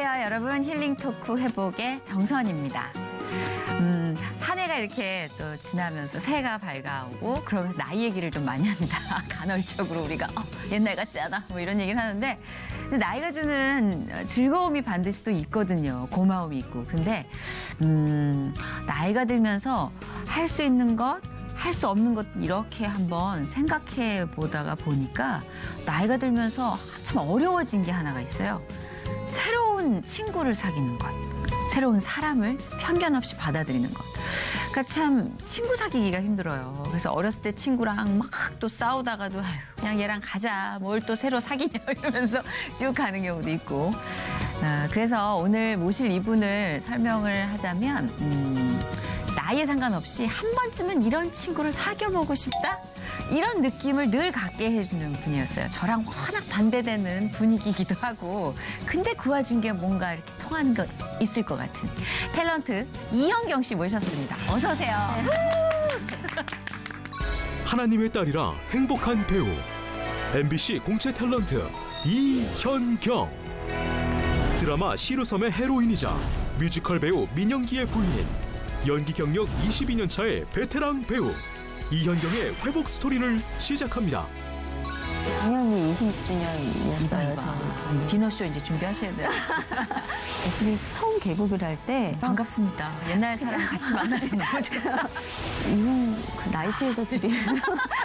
안녕하세요, 여러분. 힐링 토크 회복의 정선입니다. 한 해가 이렇게 또 지나면서 새해가 밝아오고 그러면서 나이 얘기를 좀 많이 합니다. 간헐적으로 우리가 옛날 같지 않아? 뭐 이런 얘기를 하는데 나이가 주는 즐거움이 반드시 또 있거든요. 고마움이 있고. 근데 나이가 들면서 할 수 있는 것, 할 수 없는 것 이렇게 한번 생각해 보다가 보니까 나이가 들면서 참 어려워진 게 하나가 있어요. 새로운 친구를 사귀는 것, 새로운 사람을 편견 없이 받아들이는 것. 그러니까 참 친구 사귀기가 힘들어요. 그래서 어렸을 때 친구랑 막 또 싸우다가도 아유, 그냥 얘랑 가자, 뭘 또 새로 사귀냐 이러면서 쭉 가는 경우도 있고. 그래서 오늘 모실 이분을 설명을 하자면 나이에 상관없이 한 번쯤은 이런 친구를 사귀어보고 싶다? 이런 느낌을 늘 갖게 해주는 분이었어요. 저랑 워낙 반대되는 분위기이기도 하고 근데 그 와중에 뭔가 이렇게 통하는 거 있을 것 같은 탤런트 이현경 씨 모셨습니다. 어서 오세요. 하나님의 딸이라 행복한 배우 MBC 공채 탤런트 이현경. 드라마 시루섬의 헤로인이자 뮤지컬 배우 민영기의 부인, 연기 경력 22년 차의 베테랑 배우 이현경의 회복 스토리를 시작합니다. 작년이 20주년이었어요. 디너쇼 이제 준비하셔야 돼요. SBS 처음 개국을 할 때 반갑습니다. 옛날 사람 같이 만나는 거죠. 이런 그 나이트에서 드리는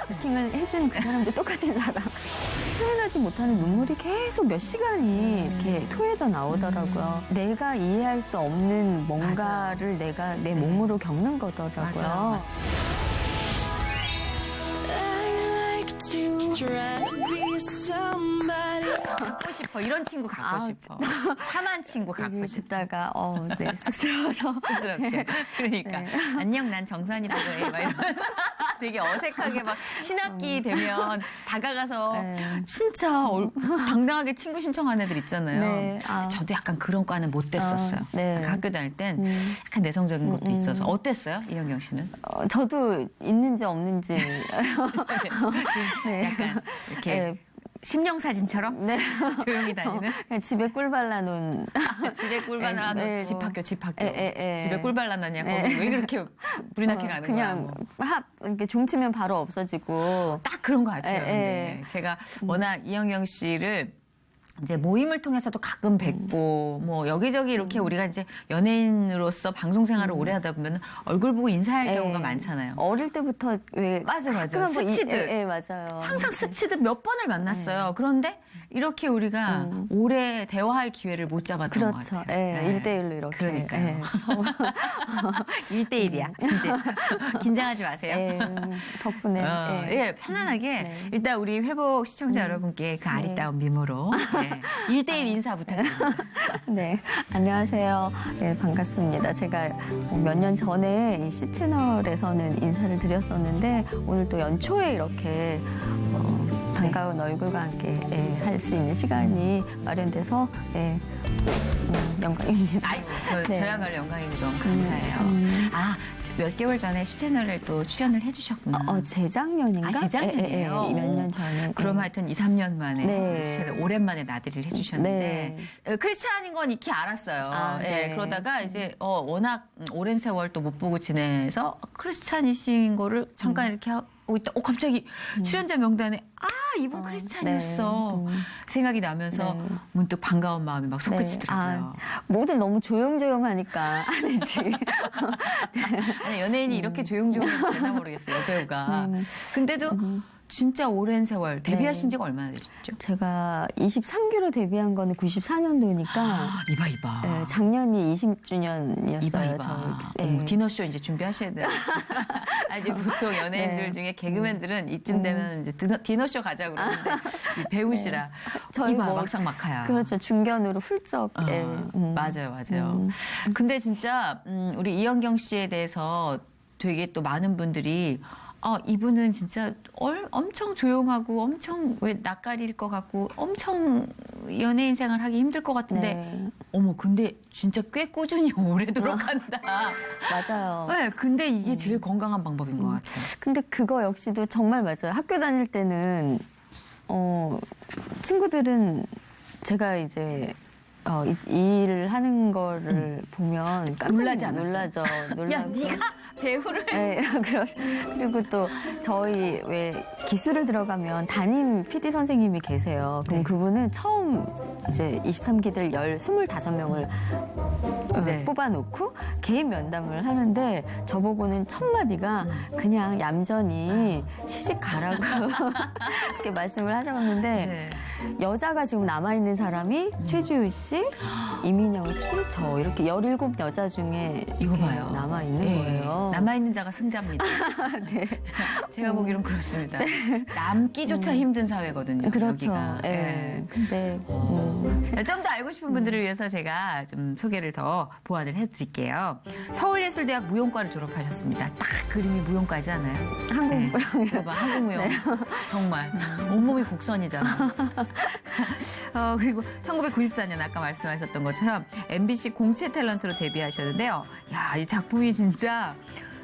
부킹을 해주는 그 사람도 똑같은 사람. 표현하지 못하는 눈물이 계속 몇 시간이 이렇게 토해져 나오더라고요. 내가 이해할 수 없는 뭔가를 내가 내 몸으로 겪는 거더라고요. 맞아요. 갖고 싶어. 이런 친구 갖고 싶어. 참한 친구 갖고 싶어. 듣다가 네, 쑥스러워서. 쑥스럽죠. 그러니까 네. 안녕 난 정선이라고 해. 막 이러면 되게 어색하게 막 신학기 되면 다가가서 네. 진짜 당당하게 친구 신청하는 애들 있잖아요. 네. 저도 약간 그런 과는 못 됐었어요. 네. 약간 학교 다닐 땐 약간 내성적인 것도 있어서. 어땠어요? 이현경 씨는? 저도 있는지 없는지. 네. 약간 이렇게 네. 심령사진처럼 네. 조용히 다니는? 그냥 집에 꿀 발라놓은. 집에 꿀 발라놓은 네, 집 뭐. 학교. 예. 집에 꿀 발라놨냐? 거기 왜 그렇게 불이 나게 가는 거야? 그냥 이렇게 종치면 바로 없어지고. 딱 그런 것 같아요. 예, 근데 제가 워낙 이현경 씨를 이제 모임을 통해서도 가끔 뵙고 뭐 여기저기 이렇게 우리가 이제 연예인으로서 방송 생활을 오래 하다 보면 얼굴 보고 인사할 경우가 많잖아요. 어릴 때부터 왜 맞아. 스치듯. 예, 맞아요. 항상 스치듯 몇 번을 만났어요. 그런데 이렇게 우리가 오래 대화할 기회를 못 잡았던 것 그렇죠. 같아요. 예, 1대1로 이렇게. 그러니까요. 1대1이야. 긴장하지 마세요. 예, 덕분에. 예, 편안하게 일단 우리 회복 시청자 여러분께 그 아리따운 미모로 1대1 인사 부탁드립니다. 네, 안녕하세요. 네, 반갑습니다. 제가 몇 년 전에 이 C채널에서는 인사를 드렸었는데 오늘 또 연초에 이렇게 반가운 얼굴과 함께 할 수 있는 시간이 마련돼서 영광입니다. 아이고, 네. 저야말로 영광이고 너무 감사해요. 몇 개월 전에 시채널에 또 출연을 해주셨구나. 재작년인가? 재작년이에요? 몇 년 전에. 그럼 하여튼 2, 3년 만에 네. 시채널 오랜만에 나들이를 해주셨는데 크리스찬인 건 익히 알았어요. 네. 그러다가 이제 워낙 오랜 세월 또 못 보고 지내서 크리스찬이신 거를 잠깐 이렇게 하고 있다. 갑자기 출연자 명단에 이분 크리스찬이었어. 생각이 나면서 문득 반가운 마음이 막 솟구치더라고요. 뭐든 너무 조용조용하니까 아니지. 아니, 연예인이 이렇게 조용조용해도 되나 모르겠어요, 배우가. 근데도 진짜 오랜 세월, 데뷔하신 지가 얼마나 되셨죠? 제가 23기로 데뷔한 거는 94년도니까. 이봐. 네, 작년이 20주년이었어요. 이봐. 디너쇼 이제 준비하셔야 돼요. 아주 보통 연예인들 중에 개그맨들은 이쯤 되면 이제 디너쇼 가자고 그러는데 배우시라. 저희 이봐, 막상막하야. 그렇죠. 중견으로 훌쩍. 맞아요. 근데 진짜 우리 이현경 씨에 대해서 되게 또 많은 분들이 이분은 진짜 엄청 조용하고 엄청 왜 낯가릴 것 같고 엄청 연예인 생활 하기 힘들 것 같은데 근데 진짜 꽤 꾸준히 오래도록 한다. 맞아요. 네, 근데 이게 제일 건강한 방법인 것 같아요. 근데 그거 역시도 정말 맞아요. 학교 다닐 때는 친구들은 제가 이제 일을 하는 거를 보면 깜짝 놀라지 않았어요? 놀라죠. 야, 네가 배우를 네, 그리고 또 저희 왜 기술을 들어가면 담임 PD 선생님이 계세요. 그럼 네. 그분은 처음 이제 23기들 25명을 네. 뽑아놓고 개인 면담을 하는데 저보고는 첫 마디가 그냥 얌전히 시집 가라고 이렇게 말씀을 하셨는데 네. 여자가 지금 남아있는 사람이 최지우 씨, 이민영 씨, 저 이렇게 17 여자 중에 이거 이렇게 봐요. 남아있는 네. 거예요. 남아있는 자가 승자입니다. 네. 제가 보기론 그렇습니다. 남기조차 힘든 사회거든요. 그렇죠. 여기가. 예. 네. 근데 좀 더 알고 싶은 분들을 위해서 제가 좀 소개를 더 보완을 해드릴게요. 서울예술대학 무용과를 졸업하셨습니다. 딱 그림이 무용과지 않아요? 한국 대박, 한국무용. 정말 온몸이 곡선이잖아. 그리고 1994년 아까 말씀하셨던 것처럼 MBC 공채 탤런트로 데뷔하셨는데요. 야, 이 작품이 진짜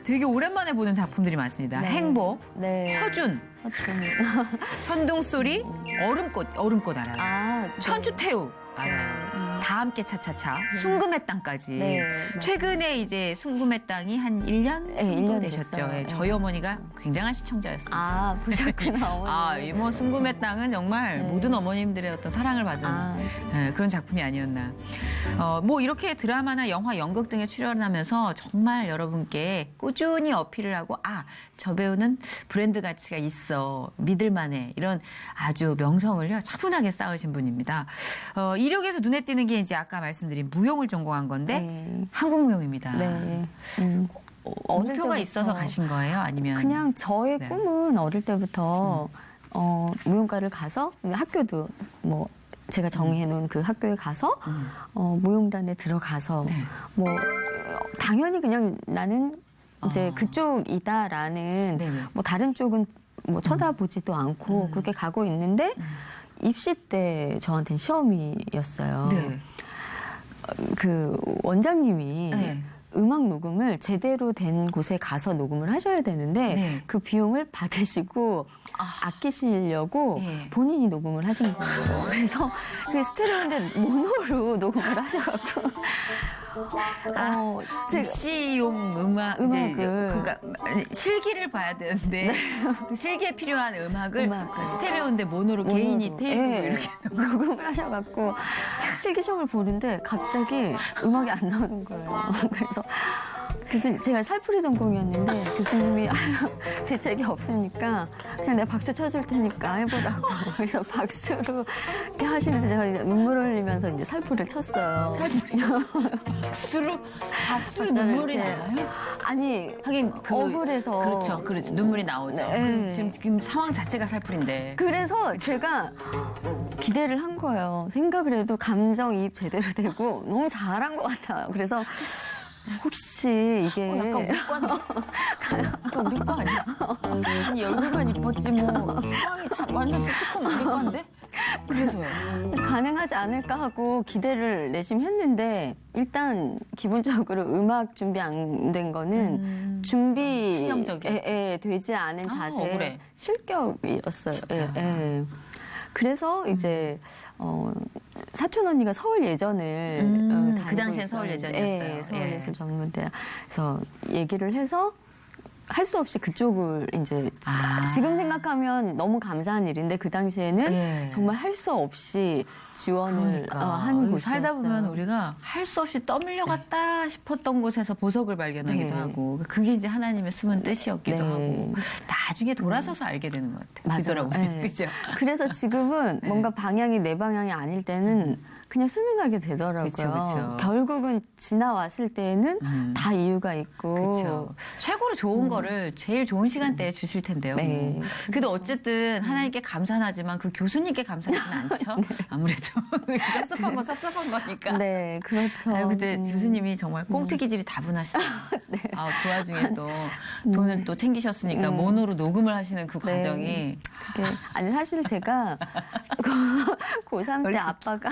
되게 오랜만에 보는 작품들이 많습니다. 네. 행복, 네. 허준, 천둥소리, 얼음꽃 알아요? 아, 천추태우 알아요. 다 함께 차차차, 순금의 땅까지. 네. 최근에 이제 순금의 땅이 한 1년 네, 정도 1년 되셨죠. 됐어요. 예, 네. 저희 어머니가 굉장한 시청자였습니다. 아, 보셨구나. 어머니. 이 뭐 순금의 땅은 정말 네. 모든 어머님들의 어떤 사랑을 받은 아. 그런 작품이 아니었나. 뭐 이렇게 드라마나 영화, 연극 등에 출연하면서 정말 여러분께 꾸준히 어필을 하고 저 배우는 브랜드 가치가 있어, 믿을만해, 이런 아주 명성을요 차분하게 쌓으신 분입니다. 이력에서 눈에 띄는 게 이제 아까 말씀드린 무용을 전공한 건데 네. 한국 무용입니다. 네. 어릴 목표가 때부터 있어서 가신 거예요? 아니면 그냥 저의 네. 꿈은 어릴 때부터 무용과를 가서 학교도 뭐 제가 정해놓은 그 학교에 가서 무용단에 들어가서 네. 뭐 당연히 그냥 나는 이제 아. 그쪽이다라는 네네. 뭐 다른 쪽은 뭐 쳐다보지도 않고 그렇게 가고 있는데 입시 때 저한테는 시험이었어요. 네. 그 원장님이 네. 음악 녹음을 제대로 된 곳에 가서 녹음을 하셔야 되는데 네. 그 비용을 받으시고 아끼시려고 네. 본인이 녹음을 하신 거예요. 그래서 그 스테레오인데 모노로 녹음을 하셔갖고 제가 입시용 음악, 이제 음악을. 그러니까 실기를 봐야 되는데 그 실기에 필요한 음악을 음악을. 스테레오인데 모노로 개인이 테이프로 예, 이렇게 녹음을 하셔갖고 실기시험을 보는데 갑자기 음악이 안 나오는 거예요. 그래서 교수님, 제가 살풀이 전공이었는데 교수님이 대책이 없으니까 그냥 내가 박수 쳐줄 테니까 해보라고. 그래서 박수로 이렇게 하시는데 제가 눈물 흘리면서 이제 살풀이를 쳤어요. 박수로 박수를 눈물이 이렇게. 나와요? 아니 하긴 억울해서. 그렇죠. 눈물이 나오죠. 네. 지금 상황 자체가 살풀인데. 그래서 제가 기대를 한 거예요. 생각을 해도 감정이입 제대로 되고 너무 잘한 것 같아요. 그래서 혹시 이게 약간 우리 거 아니야? 아니 얼굴만 이뻤지 뭐 상황이 다 완전 시트콤 우리 건데? 그래서요. 가능하지 않을까 하고 기대를 내심 했는데 일단 기본적으로 음악 준비 안 된 거는 준비 치명적이야. 되지 않은 자세 억울해. 실격이었어요. 진짜. 그래서 이제 사촌 언니가 서울 예전을 그 다니고 당시엔 서울 있었는데, 예전이었어요. 서울예술 전문대에서 얘기를 해서 할 수 없이 그쪽을 이제 지금 생각하면 너무 감사한 일인데 그 당시에는 예. 정말 할 수 없이 지원을 한 곳이었어요. 살다 보면 우리가 할 수 없이 떠밀려갔다 싶었던 곳에서 보석을 발견하기도 네. 하고 그게 이제 하나님의 숨은 뜻이었기도 네. 하고 나중에 돌아서서 알게 되는 것 같아요. 맞아요. 뒤돌아보면. 네. 그죠? 그래서 지금은 뭔가 방향이 내 방향이 아닐 때는 그냥 순응하게 되더라고요. 그쵸, 그쵸. 결국은 지나왔을 때에는 다 이유가 있고. 그렇죠. 최고로 좋은 거를 제일 좋은 시간대에 주실 텐데요. 네. 뭐. 그래도 어쨌든 하나님께 감사하지만 그 교수님께 감사하지는 않죠. 아무래도 섭섭한 건 섭섭한 거니까. 네, 그렇죠. 아유, 근데 교수님이 정말 꽁트 기질이 다분하시다. 네. 그 와중에 또 돈을 또 챙기셨으니까 모노로 녹음을 하시는 그 네. 과정이 아니 사실 제가 고3 때 아빠가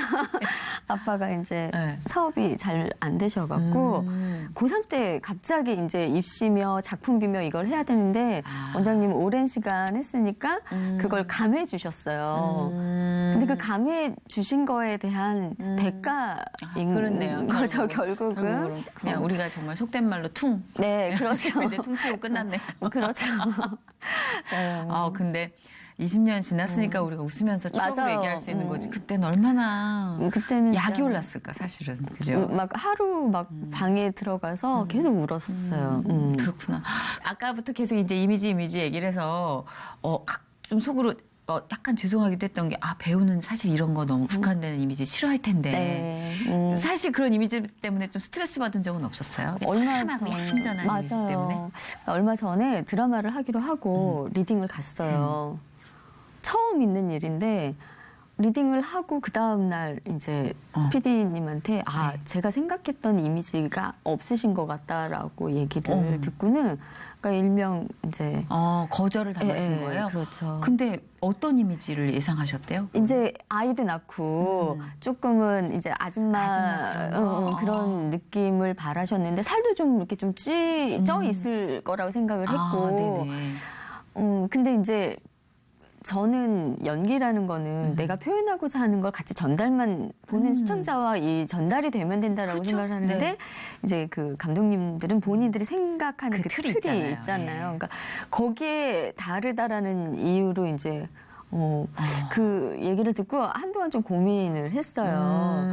아빠가 이제 네. 사업이 잘 안 되셔갖고 고3 때 갑자기 이제 입시며 작품비며 이걸 해야 되는데 원장님 오랜 시간 했으니까 그걸 감해 주셨어요. 근데 그 감해 주신 거에 대한 대가인 그렇네요. 거죠, 결국은. 결국은 그냥 우리가 정말 속된 말로 퉁. 네, 그렇죠. 이제 퉁치고 끝났네. 그렇죠. 근데 20년 지났으니까 우리가 웃으면서 추억으로 맞아요. 얘기할 수 있는 거지. 그때는 얼마나 그때는 약이 진짜 올랐을까, 사실은. 그죠? 막 하루 막 방에 들어가서 계속 울었어요. 그렇구나. 아까부터 계속 이제 이미지 얘기를 해서, 좀 속으로, 약간 죄송하기도 했던 게, 배우는 사실 이런 거 너무 국한되는 이미지 싫어할 텐데. 네. 사실 그런 이미지 때문에 좀 스트레스 받은 적은 없었어요? 참하고 얌전한 이미지 때문에. 맞아요. 얼마 전에 드라마를 하기로 하고 리딩을 갔어요. 처음 있는 일인데 리딩을 하고 그 다음 날 이제 PD님한테 제가 생각했던 이미지가 없으신 것 같다라고 얘기를 듣고는 그러니까 일명 이제 거절을 당하신 거예요? 그렇죠. 근데 어떤 이미지를 예상하셨대요? 이제 아이도 낳고 조금은 이제 아줌마스러운 그런 느낌을 바라셨는데 살도 좀 이렇게 좀 쪄 있을 거라고 생각을 했고 근데 이제 저는 연기라는 거는 내가 표현하고자 하는 걸 같이 전달만 보는 시청자와 이 전달이 되면 된다라고 그렇죠. 생각을 하는데 네. 이제 그 감독님들은 본인들이 생각하는 그 틀이 있잖아요. 네. 그러니까 거기에 다르다라는 이유로 이제 그 얘기를 듣고 한동안 좀 고민을 했어요.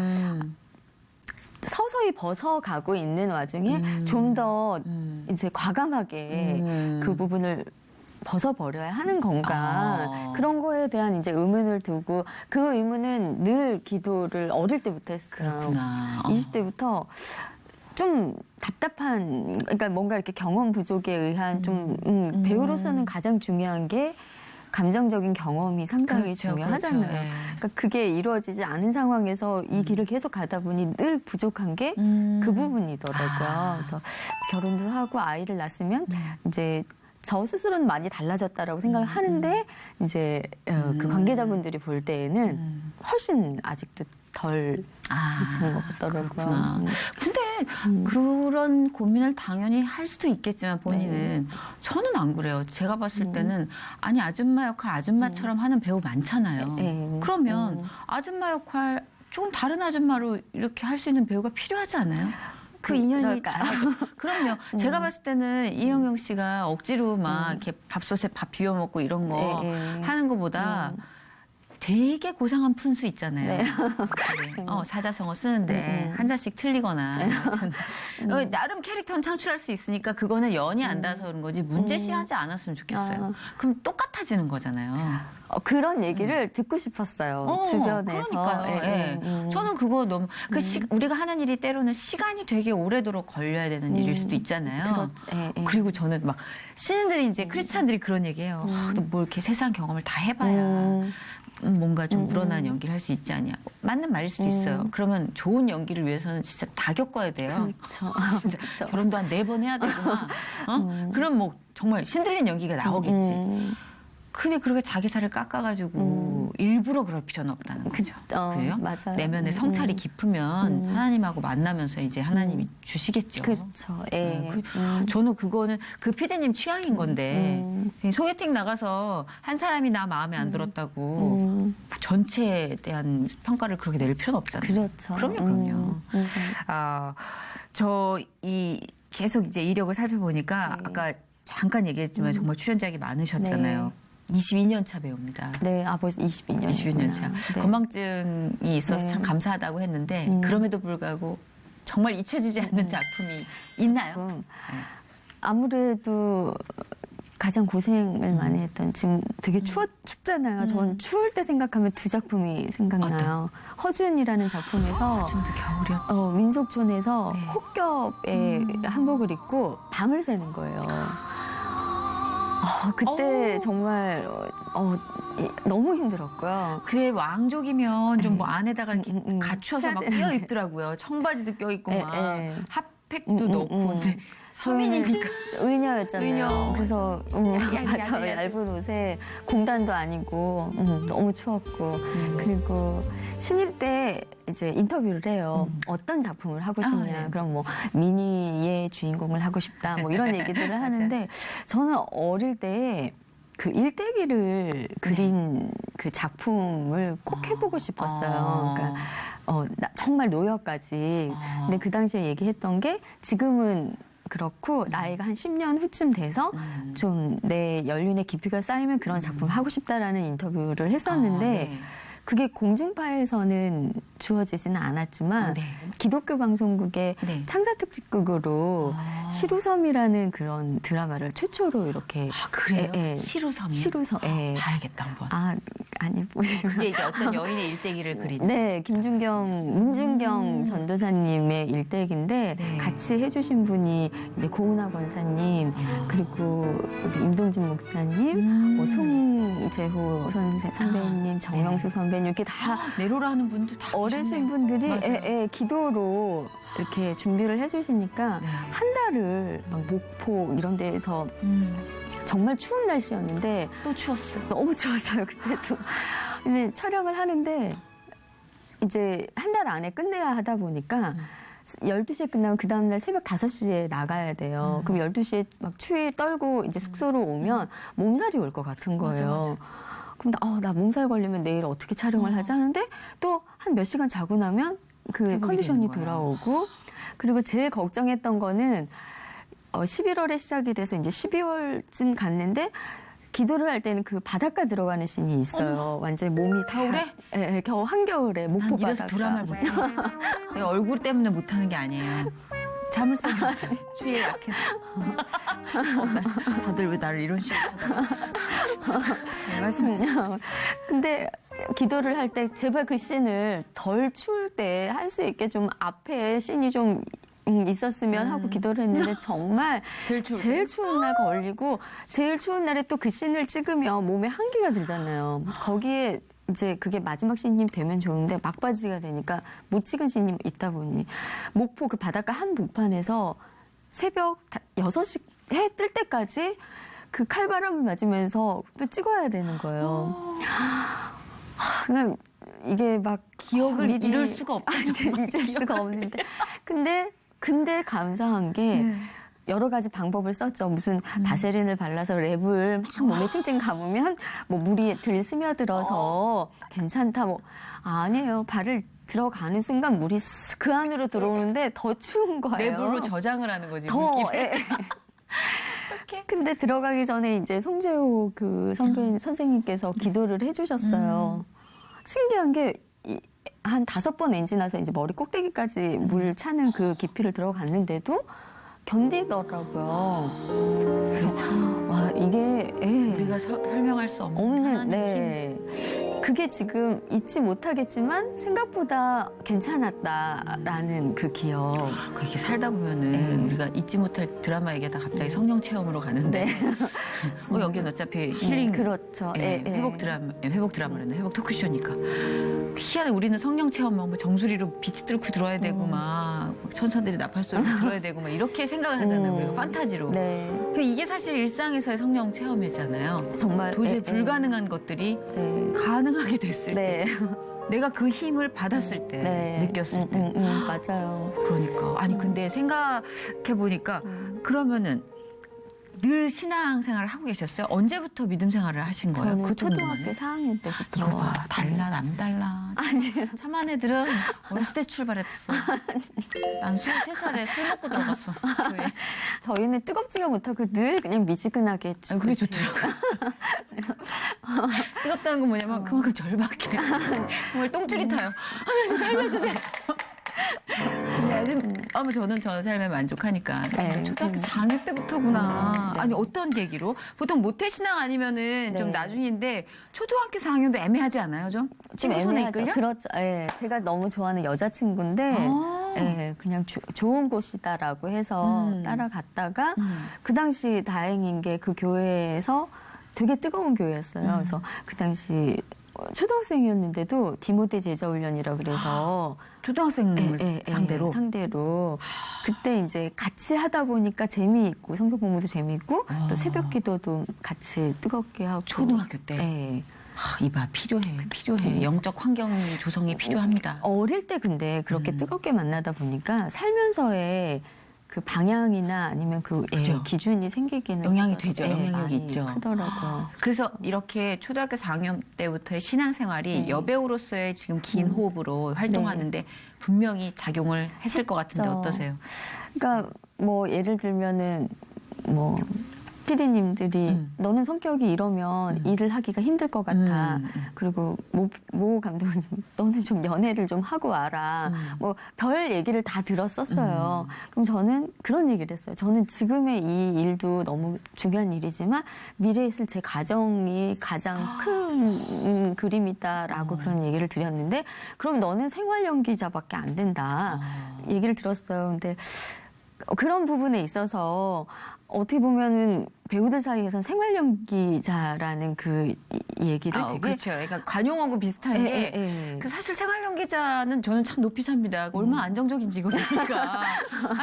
서서히 벗어가고 있는 와중에 좀 더 이제 과감하게 그 부분을 벗어버려야 하는 건가 그런 거에 대한 이제 의문을 두고 그 의문은 늘 기도를 어릴 때부터 했어요. 그렇구나. 20대부터 좀 답답한 그러니까 뭔가 이렇게 경험 부족에 의한 좀 배우로서는 가장 중요한 게 감정적인 경험이 상당히 그렇죠, 중요하잖아요. 그렇죠. 예. 그러니까 그게 이루어지지 않은 상황에서 이 길을 계속 가다 보니 늘 부족한 게 그 부분이더라고요. 그래서 결혼도 하고 아이를 낳았으면 이제 저 스스로는 많이 달라졌다라고 생각을 하는데 이제 그 관계자분들이 볼 때에는 훨씬 아직도 덜 미치는 것 같더라고요. 그렇구나. 근데 그런 고민을 당연히 할 수도 있겠지만 본인은 저는 안 그래요. 제가 봤을 때는 아니 아줌마 역할 아줌마처럼 하는 배우 많잖아요. 그러면 아줌마 역할 조금 다른 아줌마로 이렇게 할 수 있는 배우가 필요하지 않아요? 그 인연이 그럼요. 제가 봤을 때는 이영경 씨가 억지로 막 이렇게 밥솥에 밥 비워 먹고 이런 거 하는 것보다 되게 고상한 푼수 있잖아요. 네. 사자성어 쓰는데 한자씩 틀리거나 나름 캐릭터는 창출할 수 있으니까 그거는 연이 안 닿아서 그런 거지 문제시하지 않았으면 좋겠어요. 그럼 똑같아지는 거잖아요. 그런 얘기를 듣고 싶었어요. 주변에서. 그러니까요. 예. 저는 그거 너무 우리가 하는 일이 때로는 시간이 되게 오래도록 걸려야 되는 일일 수도 있잖아요. 그리고 저는 막 신인들이 이제 크리스찬들이 그런 얘기해요. 뭐 이렇게 세상 경험을 다 해봐야 뭔가 좀 우러난 연기를 할 수 있지 않냐. 맞는 말일 수도 있어요. 그러면 좋은 연기를 위해서는 진짜 다 겪어야 돼요. 그렇죠. 진짜 결혼도 한 4번 해야 되구나. 그럼 뭐 정말 신들린 연기가 나오겠지. 근데 그렇게 자기 살을 깎아가지고 일부러 그럴 필요는 없다는 거죠. 그죠? 맞아요. 내면의 성찰이 깊으면 하나님하고 만나면서 이제 하나님이 주시겠죠. 그렇죠. 저는 그거는 그 피디님 취향인 건데 소개팅 나가서 한 사람이 나 마음에 안 들었다고 전체에 대한 평가를 그렇게 내릴 필요는 없잖아요. 그렇죠. 그럼요. 계속 이제 이력을 살펴보니까 아까 잠깐 얘기했지만 정말 출연작이 많으셨잖아요. 22년 차 배우입니다. 네, 아버지 22년. 22년 차. 네. 건망증이 있어서 참 감사하다고 했는데 그럼에도 불구하고 정말 잊혀지지 않는 작품이 있나요? 아무래도 가장 고생을 많이 했던 지금 되게 춥잖아요. 전 추울 때 생각하면 두 작품이 생각나요. 허준이라는 작품에서 지금도 겨울이었죠. 민속촌에서 혹겹의 한복을 입고 밤을 새는 거예요. 그때 정말 너무 힘들었고요. 그래 왕족이면 좀 뭐 안에다가 이렇게 갖추어서 막 껴 입더라고요. 청바지도 껴 입고 막 핫팩도 넣고. 근데 서민이니까 의녀였잖아요. 의녀. 그래서 맞아요. 얇은 옷에 공단도 아니고 너무 추웠고 그리고 신일 때 이제 인터뷰를 해요. 어떤 작품을 하고 싶냐. 네. 그럼 뭐 미니의 주인공을 하고 싶다. 뭐 이런 얘기들을 하는데 저는 어릴 때 그 일대기를 그린 그 작품을 꼭 해보고 싶었어요. 그러니까 정말 노여까지. 근데 그 당시에 얘기했던 게 지금은 그렇고 나이가 한 10년 후쯤 돼서 좀 내 연륜의 깊이가 쌓이면 그런 작품을 하고 싶다라는 인터뷰를 했었는데 네. 그게 공중파에서는 주어지지는 않았지만 네. 기독교 방송국의 네. 창사특집극으로 시루섬이라는 그런 드라마를 최초로 이렇게 그래요? 예, 예. 시루섬이요? 시루섬, 예. 봐야겠다 한번. 아니 보시면 그게 이제 어떤 여인의 일대기를 그린. 네, 문준경 전도사님의 일대기인데 네. 같이 해주신 분이 이제 고은하 권사님 그리고 우리 임동진 목사님, 뭐 송재호 선배님, 정영수 선배님 이렇게 다 내로라 하는 분들 다 어르신 계셨네요. 분들이 맞아요. 기도로 이렇게 준비를 해주시니까 네. 한 달을 막 목포 이런 데에서 정말 추운 날씨였는데 또 추웠어. 너무 추웠어요 그때도. 이제 촬영을 하는데 이제 한 달 안에 끝내야 하다 보니까 12시에 끝나면 그 다음날 새벽 5시에 나가야 돼요. 그럼 12시에 막 추위에 떨고 이제 숙소로 오면 몸살이 올 것 같은 거예요. 그럼 나 몸살 걸리면 내일 어떻게 촬영을 하지 하는데 또 한 몇 시간 자고 나면 그 회복이 컨디션이 되는 거야. 돌아오고 그리고 제일 걱정했던 거는 11월에 시작이 돼서 이제 12월쯤 갔는데 기도를 할 때는 그 바닷가 들어가는 씬이 있어요. 완전히 몸이 겨울에? 예, 겨우 한겨울에 목포 난 이래서 바닷가. 드라마를 못해. 내가 얼굴 때문에 못하는 게 아니에요. 자물쇠였어. 추위에 약해서. 다들 왜 나를 이런 식으로 쳐다봐. 네, 말씀하세요. 근데 기도를 할 때 제발 그 씬을 덜 추울 때 할 수 있게 좀 앞에 씬이 좀 있었으면 하고 기도를 했는데 정말 제일 추운 날 걸리고 제일 추운 날에 또 그 씬을 찍으면 몸에 한기가 들잖아요. 거기에 이제 그게 마지막 씬이 되면 좋은데 막바지가 되니까 못 찍은 씬이 있다 보니 목포 그 바닷가 한 복판에서 새벽 6시 해 뜰 때까지 그 칼바람을 맞으면서 또 찍어야 되는 거예요. 그냥 이게 막 기억을 미리 잃을 수가 없다. 정말 잊을 수가 없는데 근데 감사한 게 여러 가지 방법을 썼죠. 무슨 바세린을 발라서 랩을 막 몸에 칭칭 감으면 뭐 물이 들 스며들어서 괜찮다. 뭐 아니에요. 발을 들어가는 순간 물이 그 안으로 들어오는데 더 추운 거예요. 랩으로 저장을 하는 거지. 더. 물기를. 근데 들어가기 전에 이제 송재호 그 선생님께서 기도를 해주셨어요. 신기한 게 한 5번 엔진해서 이제 머리 꼭대기까지 물 차는 그 깊이를 들어갔는데도 견디더라고요. 그래서 와 이게 우리가 설명할 수 없는 하나님의 힘. 그게 지금 잊지 못하겠지만 생각보다 괜찮았다라는 그 기억. 그렇게 살다 보면은 우리가 잊지 못할 드라마 얘기하다 갑자기 성령 체험으로 가는데 여기는 어차피 힐링 그렇죠. 회복 드라마라는 회복 토크쇼니까 희한해. 우리는 성령 체험 뭐 정수리로 빛이 뚫고 들어야 되고 막 천사들이 나팔 소리 들어야 되고 막 이렇게 생각을 하잖아요. 우리가 판타지로. 네. 이게 사실 일상에서의 성령 체험이잖아요. 정말 도저히 불가능한 것들이 가능하게 됐을 때, 내가 그 힘을 받았을 때, 느꼈을 때. 맞아요. 그러니까 아니 근데 생각해 보니까 그러면은 늘 신앙생활을 하고 계셨어요? 언제부터 믿음 생활을 하신 거예요? 저는 그 초등학교 정도면? 4학년 때부터. 이거 봐, 달라 남 달라. 아니에요. 참한 애들은 어렸을 때 출발했어. 난 23살에 술 먹고 들어갔어. 교회. 저희는 뜨겁지가 못하고 늘 그냥 미지근하게 아니, 그게 좋더라고요. 뜨겁다는 건 뭐냐면 그만큼 절박해. 정말 똥줄이 타요. 하나님 살려주세요. 아마 저는 삶에 만족하니까. 초등학교 4학년 때부터구나. 아니 어떤 계기로? 보통 모태신앙 아니면은 좀 나중인데 초등학교 4학년도 애매하지 않아요, 좀? 친구 손에 이끌려? 그렇죠. 제가 너무 좋아하는 여자친구인데 그냥 좋은 곳이다라고 해서 따라갔다가 그 당시 다행인 게 그 교회에서 되게 뜨거운 교회였어요. 그래서 그 당시 초등학생이었는데도 디모데 제자훈련이라고 그래서 초등학생을 상대로 그때 이제 같이 하다 보니까 재미있고 성경 공부도 재미있고 또 새벽 기도도 같이 뜨겁게 하고 초등학교 때. 네. 이봐 필요해. 영적 환경 조성이 필요합니다. 어릴 때 근데 그렇게 뜨겁게 만나다 보니까 살면서의 그 방향이나 아니면 그 그죠. 기준이 생기기는 영향이 크더라고요. 되죠. 영향력이 많이 있죠. 크더라고요. 그래서 이렇게 초등학교 4학년 때부터의 신앙생활이 여배우로서의 지금 긴 호흡으로 활동하는데 분명히 작용을 했을 것 같은데 그렇죠. 어떠세요? 그러니까 뭐 예를 들면은 뭐 PD님들이 너는 성격이 이러면 일을 하기가 힘들 것 같아. 그리고 모 감독님 너는 좀 연애를 좀 하고 와라. 뭐 별 얘기를 다 들었었어요. 그럼 저는 그런 얘기를 했어요. 저는 지금의 이 일도 너무 중요한 일이지만 미래에 있을 제 가정이 가장 큰 그림이다라고 그런 얘기를 드렸는데 그럼 너는 생활 연기자밖에 안 된다. 얘기를 들었어요. 근데 그런 부분에 있어서 어떻게 보면은 배우들 사이에서는 생활 연기자라는 그 얘기를 되게 그렇죠. 그러니까 관용하고 비슷한 게 그 사실 생활 연기자는 저는 참 높이 삽니다. 얼마나 안정적인 직업이니까.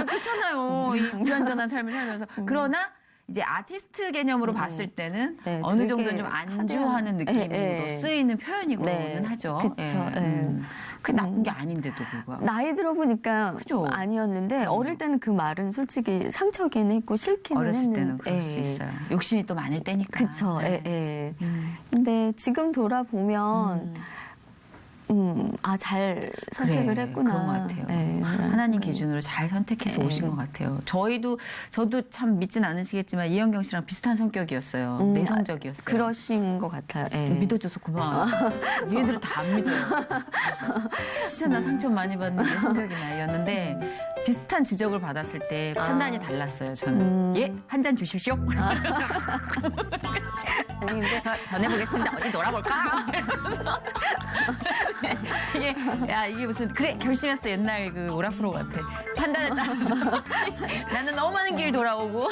그렇잖아요. 이 불완전한 삶을 살면서. 그러나 이제 아티스트 개념으로 봤을 때는 네, 어느 되게 정도는 좀 안주하는 느낌으로 쓰이는 표현이고는 네, 하죠. 그쵸. 그게 나쁜 게 아닌데도 불구하고. 나이 들어보니까 그죠? 아니었는데 어릴 때는 그 말은 솔직히 상처긴 했고 싫기는 어렸을 했는데 때는 그럴 수 있어요. 욕심이 또 많을 때니까. 그쵸. 근데 지금 돌아보면 잘 선택을 그래, 했구나. 그런 것 같아요. 예. 하나님 기준으로 잘 선택해서 오신 것 같아요. 저도 참 믿진 않으시겠지만 이현경 씨랑 비슷한 성격이었어요. 내성적이었어요. 그러신 것 같아요. 예. 믿어줘서 고마워. 얘들은 다 안 믿어요. 진짜 나 상처 많이 받는 내성적인 아이였는데 비슷한 지적을 받았을 때 판단이 달랐어요. 저는 한 잔 주십시오. 아니 근데 변해보겠습니다. 어디 놀아볼까? 이게 무슨 그래 결심했어 옛날 그 오라프로 같아. 판단에 따라서 나는 너무 많은 길 돌아오고.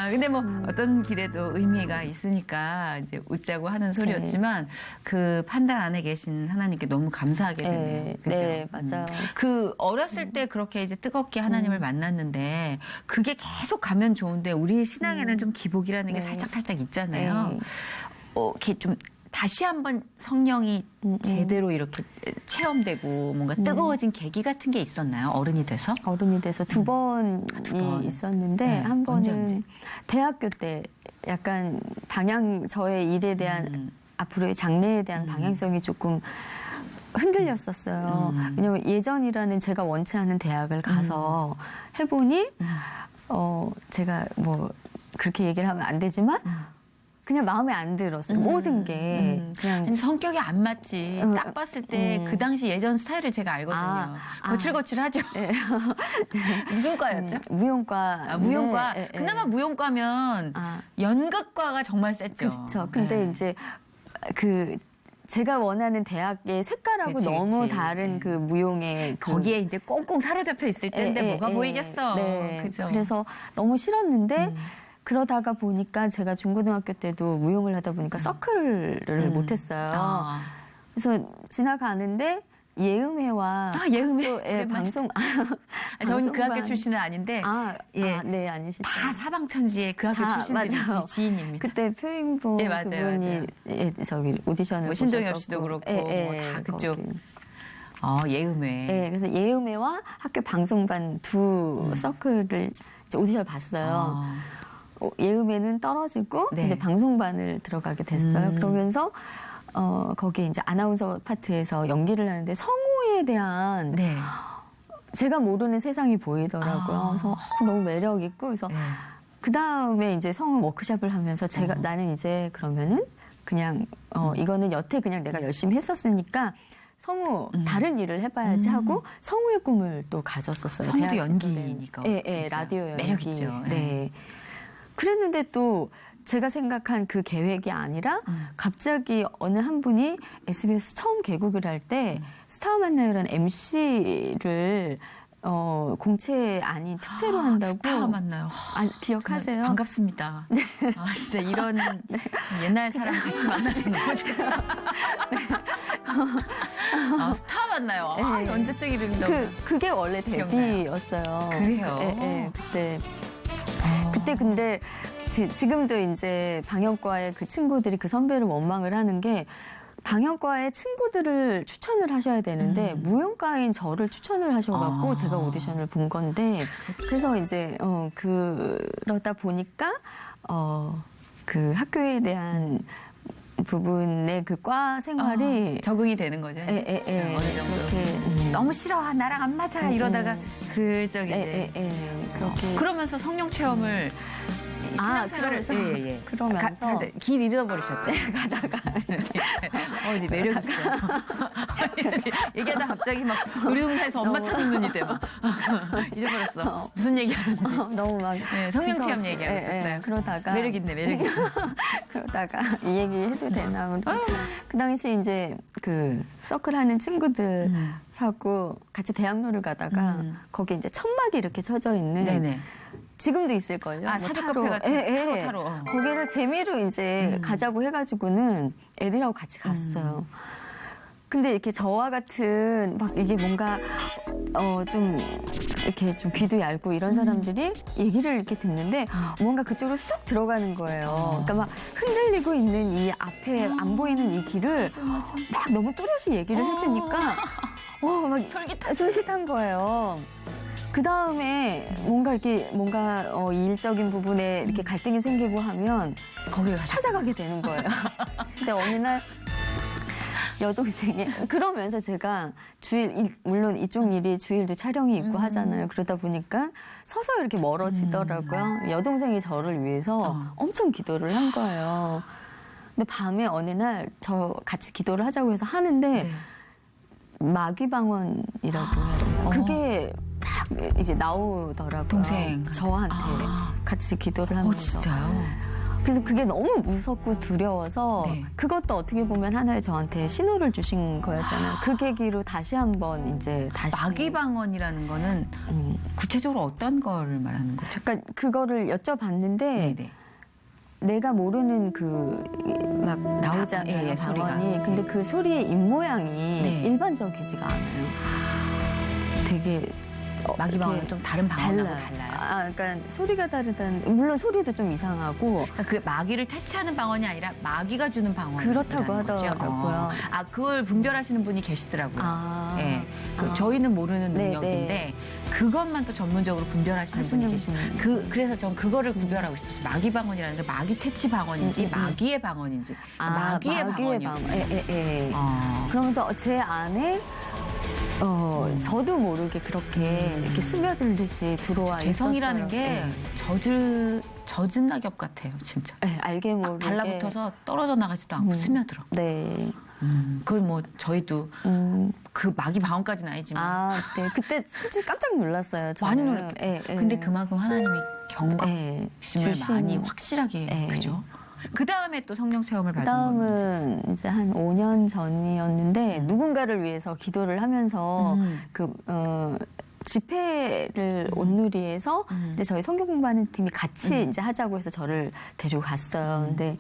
근데 뭐 어떤 길에도 의미가 있으니까 이제 웃자고 하는 소리였지만 그 판단 안에 계신 하나님께 너무 감사하게 되네요. 그죠? 네, 맞아요. 그 어렸을 때 그렇게 이제 뜨겁게 하나님을 만났는데 그게 계속 가면 좋은데 우리 신앙에는 좀 기복이라는 게 살짝 있잖아요. 이렇게 좀 다시 한번 성령이 제대로 이렇게 체험되고 뭔가 뜨거워진 계기 같은 게 있었나요? 어른이 돼서? 어른이 돼서 두 번이 두 번. 있었는데 네, 한 번은 언제? 대학교 때 약간 저의 일에 대한 앞으로의 장래에 대한 방향성이 조금 흔들렸었어요. 왜냐면 예전이라는 제가 원치 않은 대학을 가서 해보니 제가 뭐 그렇게 얘기를 하면 안 되지만 그냥 마음에 안 들었어요. 모든 게 그냥 성격이 안 맞지. 딱 봤을 때 그 당시 예전 스타일을 제가 알거든요. 거칠거칠하죠. 네. 무슨 과였죠? 무용과. 무용과. 네, 그나마 무용과면 연극과가 정말 셌죠. 그렇죠. 근데 이제 제가 원하는 대학의 색깔하고 그치, 너무 그치. 다른 그 무용의 거기에 이제 꽁꽁 사로잡혀 있을 때인데 뭐가 보이겠어. 네. 그죠? 그래서 너무 싫었는데 그러다가 보니까 제가 중고등학교 때도 무용을 하다 보니까 서클을 못했어요. 그래서 지나가는데 예음회와 예음회. 또, 그래, 방송 저는 그 학교 방송반. 출신은 아닌데 네 아니시죠. 다 사방천지의 그 학교 다, 출신들이 맞아요. 지인입니다. 그때 표인봉 예, 맞아요, 그분이 맞아요. 저기 오디션을 뭐 신동엽 보셨었고. 씨도 그렇고 예, 뭐 다 그쪽. 거기. 예음회. 네, 그래서 예음회와 학교 방송반 두 서클을 이제 오디션을 봤어요. 예음회는 떨어지고 네. 이제 방송반을 들어가게 됐어요. 그러면서 거기에 이제 아나운서 파트에서 연기를 하는데 성우에 대한 네. 제가 모르는 세상이 보이더라고요. 그래서 너무 매력 있고 그래서 네. 그 다음에 이제 성우 워크숍을 하면서 나는 이제 그러면은 그냥 이거는 여태 그냥 내가 열심히 했었으니까 성우 다른 일을 해봐야지 하고 성우의 꿈을 또 가졌었어요. 성우도 대학 연기니까. 예, 진짜. 라디오 연기. 매력 있죠. 네. 그랬는데 또 제가 생각한 그 계획이 아니라 갑자기 어느 한 분이 SBS 처음 개국을 할 때 스타와 만나요라는 MC를 공채 아닌 특채로 한다고. 스타와 만나요. 기억하세요? 반갑습니다. 네. 진짜 이런 옛날 사람 같이 만나서 너무 좋다. 스타 만나요. 네. 언제적 이름이다. 그게 원래 데뷔였어요. 그래요? 네, 그때 근데 지금도 이제 방역과의 그 친구들이 그 선배를 원망을 하는 게 방역과의 친구들을 추천을 하셔야 되는데 무용과인 저를 추천을 하셔갖고 제가 오디션을 본 건데 그래서 이제 그러다 보니까 그 학교에 대한 부분의 그 과 생활이 적응이 되는 거죠. 예, 어느 정도. 그렇게 너무 싫어, 나랑 안 맞아 이러다가 슬쩍 이제 그렇게 그러면서 성령 체험을 신앙생활을 그러면서 길 잃어버리셨죠? 가다가 이제 매력 있어. 얘기하다 갑자기 막 의료응사에서 엄마 찾는 눈이 돼 막. 잊어버렸어. 무슨 얘기하는지. 너무 막 성령 체험 얘기하고 있었어요. 그러다가 매력 있네, 매력 있네. 그러다가 이 얘기 해도 되나? 그 당시 이제 그 서클 하는 친구들하고 같이 대학로를 가다가 거기 이제 천막이 이렇게 쳐져 있는 네네. 지금도 있을걸요. 사주 카페 같은 타로. 거기를 재미로 이제 가자고 해가지고는 애들하고 같이 갔어요. 근데 이렇게 저와 같은 막 이게 뭔가 좀 이렇게 좀 귀도 얇고 이런 사람들이 얘기를 이렇게 듣는데 뭔가 그쪽으로 쑥 들어가는 거예요. 그러니까 막 흔들리고 있는 이 앞에 안 보이는 이 길을 막 너무 뚜렷이 얘기를 해주니까 막 솔깃한 거예요. 그 다음에 뭔가 이 일적인 부분에 이렇게 갈등이 생기고 하면 거기를 찾아가게 되는 거예요. 근데 어느 날 여동생이 그러면서 제가 물론 이쪽 일이 주일도 촬영이 있고 하잖아요. 그러다 보니까 서서 이렇게 멀어지더라고요. 여동생이 저를 위해서 엄청 기도를 한 거예요. 근데 밤에 어느 날 저 같이 기도를 하자고 해서 하는데 마귀방언이라고 해야 되나? 그게 막 이제 나오더라고요. 동생 저한테 같이 기도를 하면서. 진짜요? 그래서 그게 너무 무섭고 두려워서 그것도 어떻게 보면 하나의 저한테 신호를 주신 거였잖아요. 그 계기로 다시 한번 이제 마귀방언이라는 거는 구체적으로 어떤 걸 말하는 거죠? 그러니까 그거를 여쭤봤는데 내가 모르는 그 막 나오잖아요, 방언이. 근데 그 소리의 입모양이 일반적이지가 않아요. 되게 마귀방언은 좀 다른 방언하고 달라요. 그러니까 소리가 다르다는, 물론 소리도 좀 이상하고. 그러니까 그 마귀를 퇴치하는 방언이 아니라 마귀가 주는 방언. 그렇다고 하더라고요. 그걸 분별하시는 분이 계시더라고요. 저희는 모르는 네, 능력인데 그것만 또 전문적으로 분별하시는 분이 계시는. 그래서 전 그거를 구별하고 싶었어요. 마귀 방언이라는 게 마귀 퇴치 방언인지 마귀의 방언인지. 마귀의 방언이요. 그러면서 제 안에 저도 모르게 그렇게 이렇게 스며들듯이 들어와 있었어요. 죄성이라는 게 젖은 낙엽 같아요, 진짜. 알게 모르게. 달라붙어서 떨어져 나가지도 않고 스며들어. 네. 그건 뭐 저희도 그 마귀 방언까지는 아니지만. 네. 그때 솔직히 깜짝 놀랐어요. 저는. 많이 놀랐어요. 근데 그만큼 하나님이 경각심을 많이 확실하게 그죠? 그 다음에 또 성령 체험을 받은 겁니다. 그다음은 이제 한 5년 전이었는데 누군가를 위해서 기도를 하면서 집회를 온누리에서 이제 저희 성경 공부하는 팀이 같이 이제 하자고 해서 저를 데리고 갔어요. 근데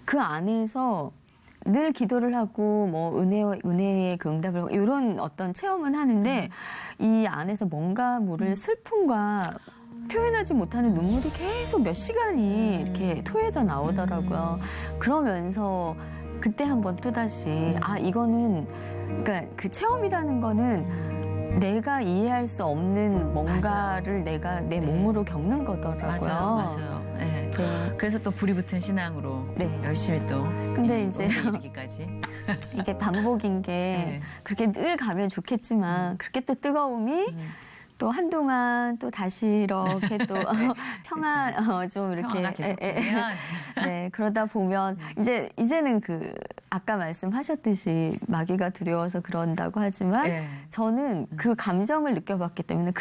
그 안에서 늘 기도를 하고 뭐 은혜의 그 응답을 이런 어떤 체험은 하는데 이 안에서 뭔가 모를 슬픔과 표현하지 못하는 눈물이 계속 몇 시간이 이렇게 토해져 나오더라고요. 그러면서 그때 한번 또다시 이거는 그러니까 그 체험이라는 거는 내가 이해할 수 없는 뭔가를 내가 내 몸으로 겪는 거더라고요. 맞아요. 그래서 또 불이 붙은 신앙으로 열심히 또 근데 이제 이르기까지 이게 반복인 게 그렇게 늘 가면 좋겠지만 그렇게 또 뜨거움이 또 한동안 또 다시 이렇게 또 평안 좀 이렇게 그러다 보면 이제는 그 아까 말씀하셨듯이 마귀가 두려워서 그런다고 하지만 저는 그 감정을 느껴봤기 때문에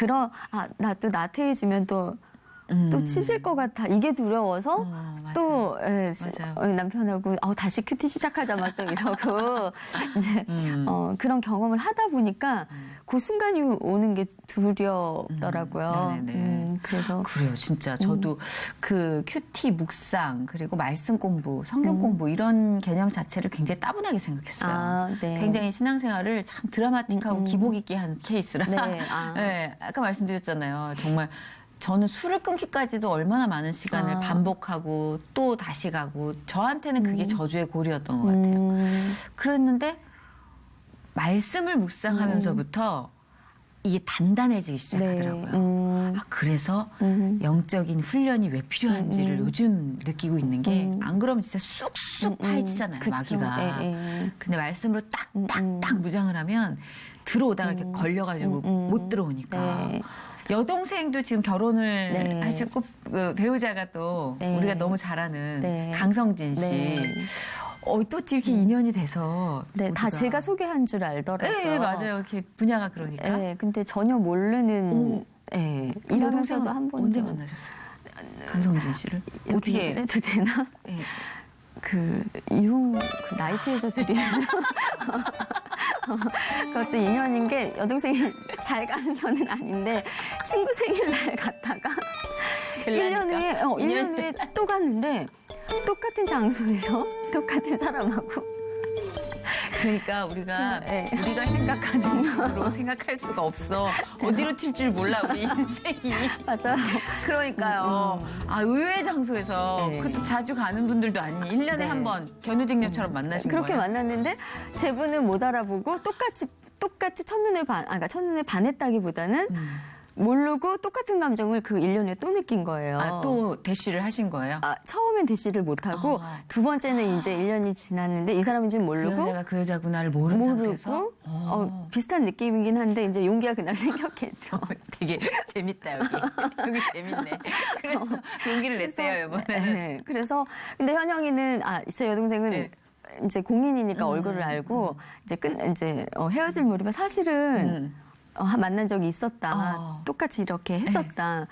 나 또 나태해지면 또 치실 것 같아. 이게 두려워서 또 남편하고 다시 큐티 시작하자 막 또 이러고 이제 그런 경험을 하다 보니까 그 순간이 오는 게 두렵더라고요. 그래서 그래요, 진짜 저도 그 큐티 묵상 그리고 말씀 공부, 성경 공부 이런 개념 자체를 굉장히 따분하게 생각했어요. 굉장히 신앙생활을 참 드라마틱하고 기복 있게 한 케이스라. 아까 말씀드렸잖아요. 정말 저는 술을 끊기까지도 얼마나 많은 시간을 아. 반복하고 또 다시 가고 저한테는 그게 저주의 골이었던 것 같아요. 그랬는데 말씀을 묵상하면서부터 이게 단단해지기 시작하더라고요. 아, 그래서 영적인 훈련이 왜 필요한지를 요즘 느끼고 있는 게 안 그러면 진짜 쑥쑥 파헤치잖아요, 그쵸. 마귀가. 근데 말씀으로 딱딱딱 무장을 하면 들어오다가 이렇게 걸려가지고 못 들어오니까. 네. 여동생도 지금 결혼을 네. 하셨고 그 배우자가 또 네. 우리가 너무 잘 아는 네. 강성진 씨. 네. 또 이렇게 인연이 돼서. 네, 다 우리가. 제가 소개한 줄 알더라고요. 네, 맞아요. 이렇게 분야가 그러니까. 네, 근데 전혀 모르는 그 일하면서도 여동생은 한 번도 언제 만나셨어요? 강성진 씨를? 어떻게? 해도 되나? 네. 그 나이트에서 드리는 그것도 인연인 게 여동생이 잘 가는 편은 아닌데 친구 생일날 갔다가 1년 후에 또 갔는데 똑같은 장소에서 똑같은 사람하고 그러니까 우리가 네. 우리가 생각하는 식으로 생각할 수가 없어. 어디로 튈 줄 몰라 우리 인생이. 맞아요. 그러니까요. 아, 의외의 장소에서 네. 그것도 자주 가는 분들도 아니니 1년에 네. 한 번 견우직녀처럼 만나신 그렇게 거예요. 만났는데 제 분은 못 알아보고 똑같이 첫눈에 반했다기보다는 모르고 똑같은 감정을 그 1년 후에 또 느낀 거예요. 아, 또 대시를 하신 거예요? 처음엔 대시를 못하고 두 번째는 이제 1년이 지났는데 이 사람인지는 그 모르고 여자가 그 여자구나를 모르는 상태에서? 비슷한 느낌이긴 한데 이제 용기가 그날 생겼겠죠. 되게 재밌다 여기. 여기 재밌네. 그래서 용기를 냈대요 이번에. 네, 그래서 근데 현영이는 제 여동생은 네. 이제 공인이니까 얼굴을 알고 이제 헤어질 무렵에 사실은 만난 적이 있었다. 똑같이 이렇게 했었다.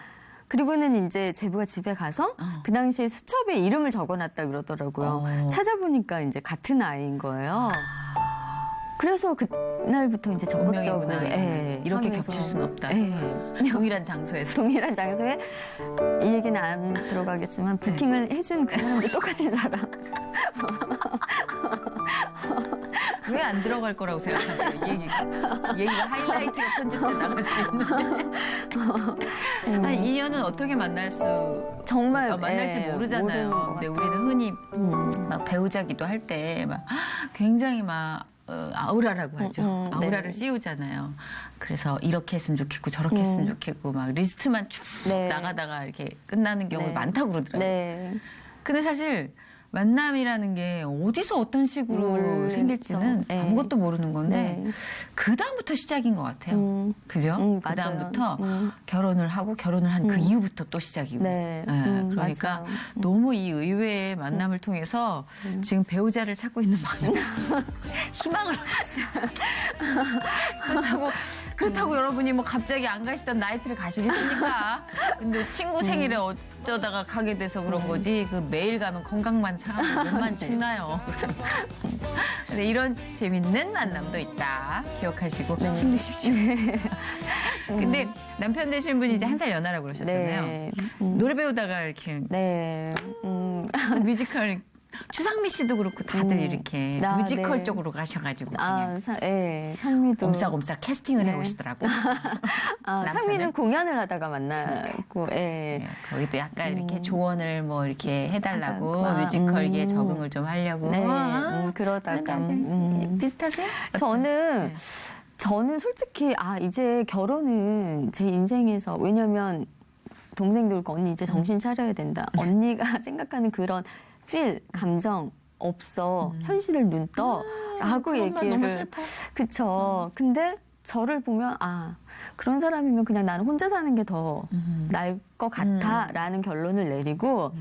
그리고는 이제 제부가 집에 가서 그 당시에 수첩에 이름을 적어놨다 그러더라고요. 찾아보니까 이제 같은 아이인 거예요. 그래서 그날부터 이제 적극적으로 운명이구나. 이렇게 하면서. 겹칠 순 없다. 동일한 장소에서. 동일한 장소에 이 얘기는 안 들어가겠지만 부킹을 해준 그 사람도 똑같은 사람. 왜 안 들어갈 거라고 생각하세요? 이 얘기가 하이라이트가 편집돼 나갈 수 있는데. 한 2년은 어떻게 정말 만날지 모르잖아요. 모르는 것 근데 같아요. 우리는 흔히 막 배우자기도 할 때 막 굉장히 막 아우라라고 하죠. 아우라를 네. 씌우잖아요. 그래서 이렇게 했으면 좋겠고 저렇게 했으면 좋겠고 막 리스트만 쭉 네. 나가다가 이렇게 끝나는 경우가 네. 많다고 그러더라고요. 네. 근데 사실 만남이라는 게 어디서 어떤 식으로 모르죠. 생길지는 네. 아무것도 모르는 건데 네. 그 다음부터 시작인 것 같아요. 그죠? 맞아요. 그 다음부터 결혼을 하고 결혼을 한 그 이후부터 또 시작이고. 네. 그러니까 맞아요. 너무 이 의외의 만남을 통해서 지금 배우자를 찾고 있는 많은 희망을 얻었어요. 그렇다고 여러분이 뭐 갑자기 안 가시던 나이트를 가시겠습니까? 근데 친구 생일에 어쩌다가 가게 돼서 그런 거지. 그 매일 가면 건강만 상하고 몸만 축나요. 그러니까. 근데 이런 재밌는 만남도 있다. 기억하시고 힘내십시오. 근데 남편 되신 분이 이제 한 살 연하라고 그러셨잖아요. 네. 노래 배우다가 이렇게 네. 뮤지컬 추상미 씨도 그렇고 다들 이렇게 뮤지컬 네. 쪽으로 가셔가지고 그냥 상미도. 옴싹옴싹 캐스팅을 네. 해오시더라고. 상미는 공연을 하다가 만나고, 네, 거기도 약간 이렇게 조언을 뭐 이렇게 해달라고 약간, 뮤지컬계에 적응을 좀 하려고. 네, 그러다가. 비슷하세요? 저는 솔직히, 이제 결혼은 제 인생에서, 왜냐면 동생들 언니 이제 정신 차려야 된다. 언니가 생각하는 그런 감정 없어. 현실을 눈 떠. 라고 그런 말 얘기를. 너무 슬퍼. 그쵸. 근데 저를 보면, 그런 사람이면 그냥 나는 혼자 사는 게 더 나을 것 같아. 라는 결론을 내리고,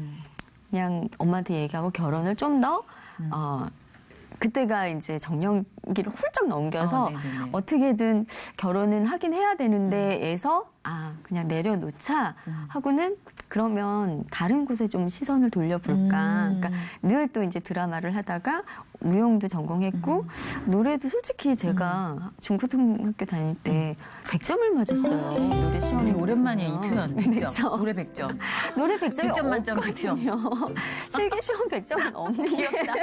그냥 엄마한테 얘기하고 결혼을 좀 더, 그때가 이제 정년기를 훌쩍 넘겨서 네네네. 어떻게든 결혼은 하긴 해야 되는데에서 그냥 내려놓자 하고는 그러면 다른 곳에 좀 시선을 돌려볼까. 그러니까 늘 또 이제 드라마를 하다가 무용도 전공했고 노래도 솔직히 제가 중고등학교 다닐 때 100점을 맞았어요. 노래 시험에. 되게 오랜만이에요, 이 표현. 100점. 100점. 노래 100점. 노래 100점이 100점 만점 없거든요. 실기 시험 100점은 없는 게. 귀엽다.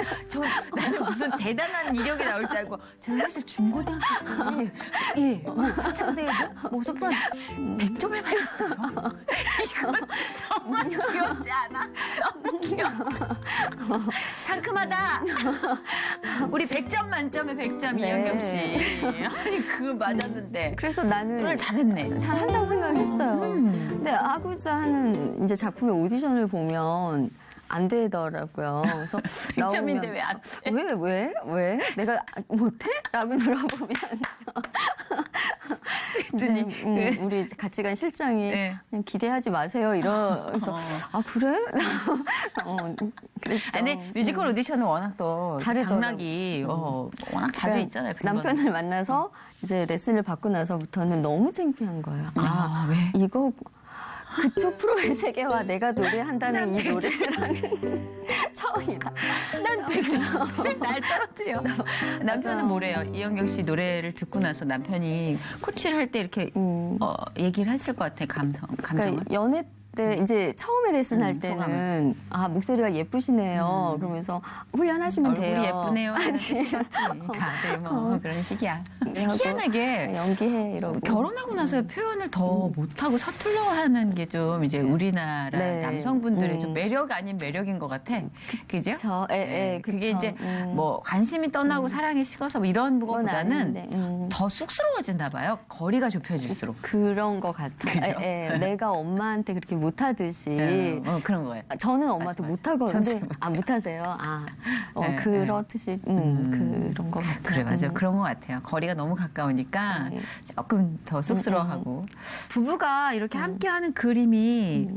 나는 무슨 대단한 이력이 나올 줄 알고 저는 사실 중고등학교 때 한창대 뭐 소프라노 100점을 받았어요. 상큼하다. 우리 100점 만점에 100점 네. 이현경 씨. 아니 그거 맞았는데. 그래서 나는 오늘 잘했네. 잘한다고 생각했어요. 근데 하고자 하는 이제 작품의 오디션을 보면 안 되더라고요. 그래서 100점인데 왜 안 돼? 왜? 내가 못해? 라고 물어보면 근데 우리 같이 간 실장이 네. 그냥 기대하지 마세요. 이러면서 아 그래? 그랬죠. 아니, 근데 뮤지컬 오디션은 워낙 또 다르더라고요. 당락이 워낙 자주 그러니까 있잖아요. 빈번히. 남편을 만나서 이제 레슨을 받고 나서부터는 너무 창피한 거예요. 아, 왜? 이거 그쪽 프로의 세계와 내가 노래한다는 이 노래랑 차원이다. 난 100점. 날 떨어뜨려. 남편은 뭐래요? 이현경 씨 노래를 듣고 나서 남편이 코치를 할 때 이렇게 얘기를 했을 것 같아, 감정을. 그러니까 연애 때 이제 처음에 레슨할 소감을. 때는 아 목소리가 예쁘시네요. 그러면서 훈련하시면 돼요. 얼굴이 예쁘네요. 하는 아니, 뜻이었지. 다들 뭐 그런 식이야. 하고 희한하게 연기해 이러고 결혼하고 나서 표현을 더 못하고 서툴러 하는 게 좀 이제 우리나라 네. 남성분들의 좀 매력 아닌 매력인 것 같아. 그죠? 그쵸. 그게 그쵸. 이제 뭐 관심이 떠나고 사랑이 식어서 뭐 이런 그건 것보다는 아닌데, 더 쑥스러워진다 봐요. 거리가 좁혀질수록. 그런 것 같아요. 그죠? 내가 엄마한테 그렇게 못하듯이 그런 거예요. 저는 엄마한테 맞아. 못하거든요. 저는 못하세요. 네, 그렇듯이 그런 것 같아요. 그래, 맞아요. 그런 것 같아요. 거리가 너무 가까우니까 네. 조금 더 쑥스러워하고. 부부가 이렇게 함께하는 그림이